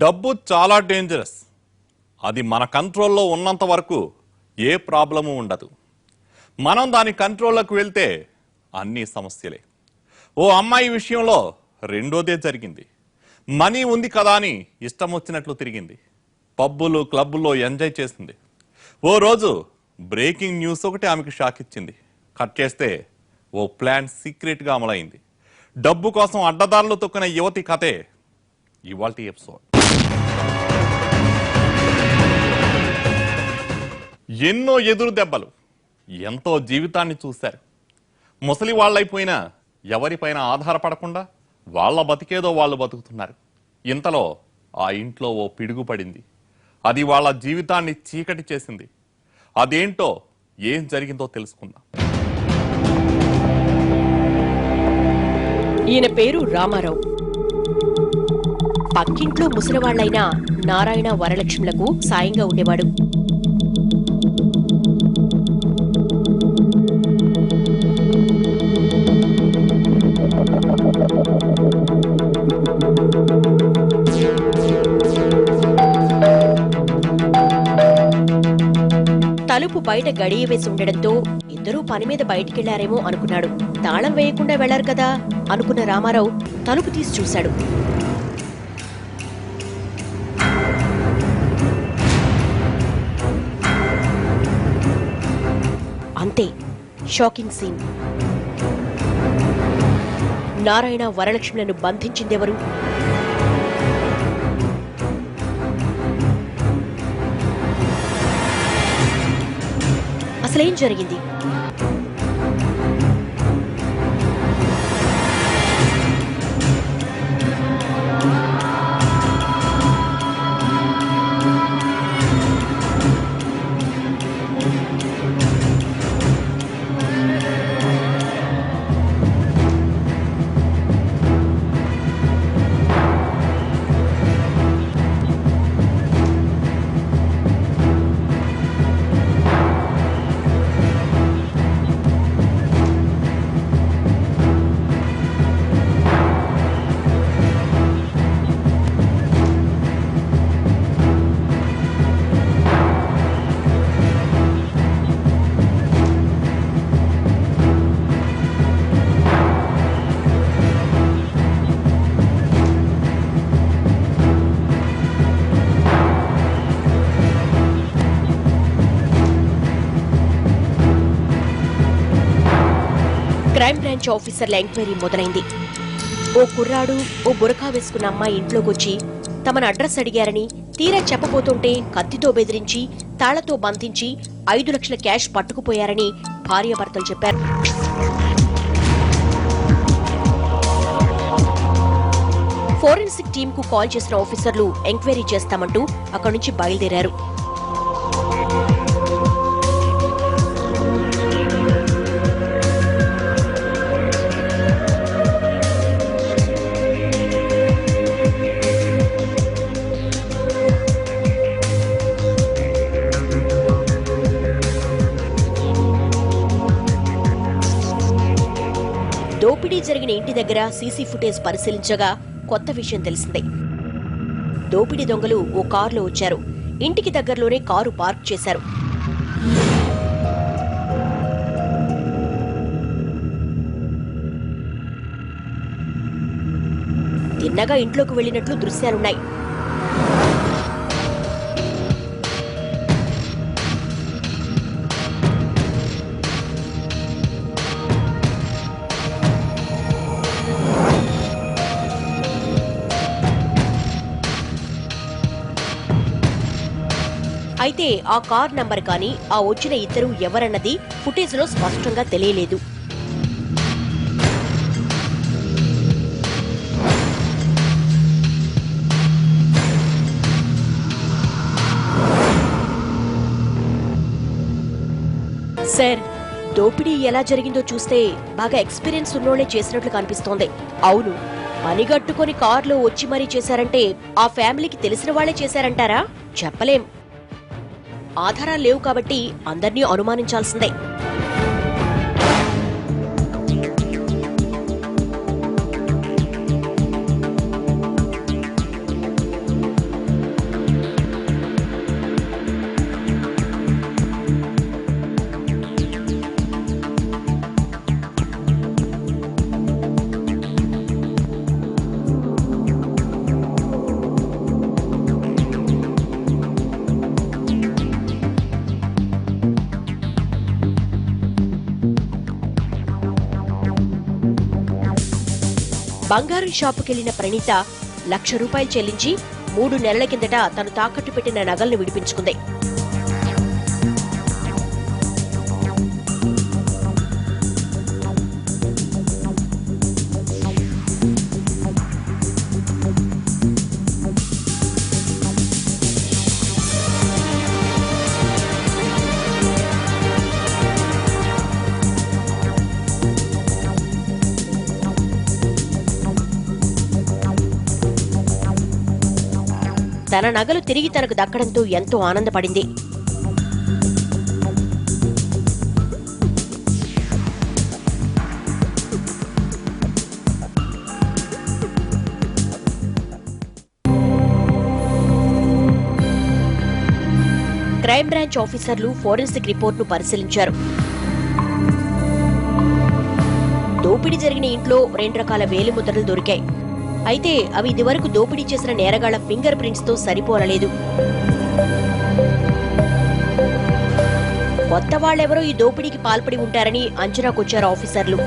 డబ్బు చాలా డేంజరస్. అది మన కంట్రోల్లో ఉన్నంత వరకు ఏ ప్రాబ్లము ఉండదు. మనం దాని కంట్రోల్లోకి వెళ్తే అన్ని సమస్యలే. ఓ అమ్మాయి విషయంలో రెండోదే జరిగింది. మనీ ఉంది కదా అని ఇష్టం వచ్చినట్లు తిరిగింది. పబ్బులు క్లబ్బుల్లో ఎంజాయ్ చేసింది. ఓ రోజు బ్రేకింగ్ న్యూస్ ఒకటి ఆమెకు షాక్ ఇచ్చింది. కట్ చేస్తే ఓ ప్లాన్ సీక్రెట్గా అమలైంది. డబ్బు కోసం అడ్డదారులు తొక్కిన యువతి కథే ఇవాల్టి ఎపిసోడ్. ఎన్నో ఎదురు దెబ్బలు, ఎంతో జీవితాన్ని చూశారు. ముసలి వాళ్ళైపోయినా ఎవరిపైన ఆధారపడకుండా వాళ్ళ బతికేదో వాళ్ళు బతుకుతున్నారు. ఇంతలో ఆ ఇంట్లో ఓ పిడుగు పడింది. అది వాళ్ళ జీవితాన్ని చీకటి చేసింది. అదేంటో ఏం జరిగిందో తెలుసుకుందాం. ఈయన పేరు రామారావు. పక్కింట్లో ముసలివాళ్లైన నారాయణ వరలక్ష్మిలకు సాయంగా ఉండేవాడు. తలుపు బయట గడియ వేసి ఉండడంతో ఇద్దరూ పని మీద బయటికెళ్లారేమో అనుకున్నాడు. తాళం వేయకుండా వెళ్లారు కదా అనుకున్న రామారావు తలుపు తీసి చూశాడు. అంతే, షాకింగ్ సీన్. నారాయణ వరలక్ష్మిలను బంధించిందెవరు? అసలేం జరిగింది? క్రైమ్ బ్రాంచ్ ఆఫీసర్ల ఎంక్వైరీ మొదలైంది. ఓ కుర్రాడు, ఓ బురకా వేసుకున్న అమ్మాయి ఇంట్లోకొచ్చి తమను అడ్రస్ అడిగారని, తీరా చెప్పబోతుంటే కత్తితో బెదిరించి తాళ్లతో బంధించి 5 లక్షల క్యాష్ పట్టుకుపోయారని భార్యాభర్తలు చెప్పారు. ఫోరెన్సిక్ టీంకు కాల్ చేసిన ఆఫీసర్లు ఎంక్వైరీ చేస్తామంటూ అక్కడి నుంచి బయలుదేరారు. దోపిడీ జరిగిన ఇంటి దగ్గర సీసీ ఫుటేజ్ పరిశీలించగా కొత్త విషయం తెలిసింది. దోపిడీ దొంగలు ఓ కారులో వచ్చారు. ఇంటికి దగ్గరలోనే కారు పార్క్ చేశారు. తిన్నగా ఇంట్లోకి వెళ్లినట్లు దృశ్యాలున్నాయి. అయితే ఆ కార్ నంబర్ కానీ ఆ వచ్చిన ఇద్దరు ఎవరన్నది ఫుటేజ్లో స్పష్టంగా తెలియలేదు. సార్, దోపిడీ ఎలా జరిగిందో చూస్తే బాగా ఎక్స్పీరియన్స్ ఉన్నోళ్లే చేసినట్లు కనిపిస్తోంది. అవును, పనిగట్టుకుని కారులో వచ్చి మరీ చేశారంటే ఆ ఫ్యామిలీకి తెలిసిన వాళ్లే చేశారంటారా? చెప్పలేం. ఆధారాలు లేవు కాబట్టి అందర్నీ అనుమానించాల్సిందే. బంగారం షాపుకెళ్లిన ప్రణీత ₹1,00,000 చెల్లించి 3 నెలల కిందట తను తాకట్టు పెట్టిన నగలను విడిపించుకుంది. తన నగలు తిరిగి తనకు దక్కడంతో ఎంతో ఆనందపడింది. క్రైమ్ బ్రాంచ్ ఆఫీసర్లు ఫోరెన్సిక్ రిపోర్ట్ను పరిశీలించారు. దోపిడీ జరిగిన ఇంట్లో 2 రకాల వేలిముద్రలు దొరికాయి. అయితే అవి ఇదివరకు దోపిడీ చేసిన నేరగాళ్ల ఫింగర్ ప్రింట్స్ తో సరిపోలలేదు. కొత్త వాళ్లెవరో ఈ దోపిడీకి పాల్పడి ఉంటారని అంచనాకొచ్చారు ఆఫీసర్లు.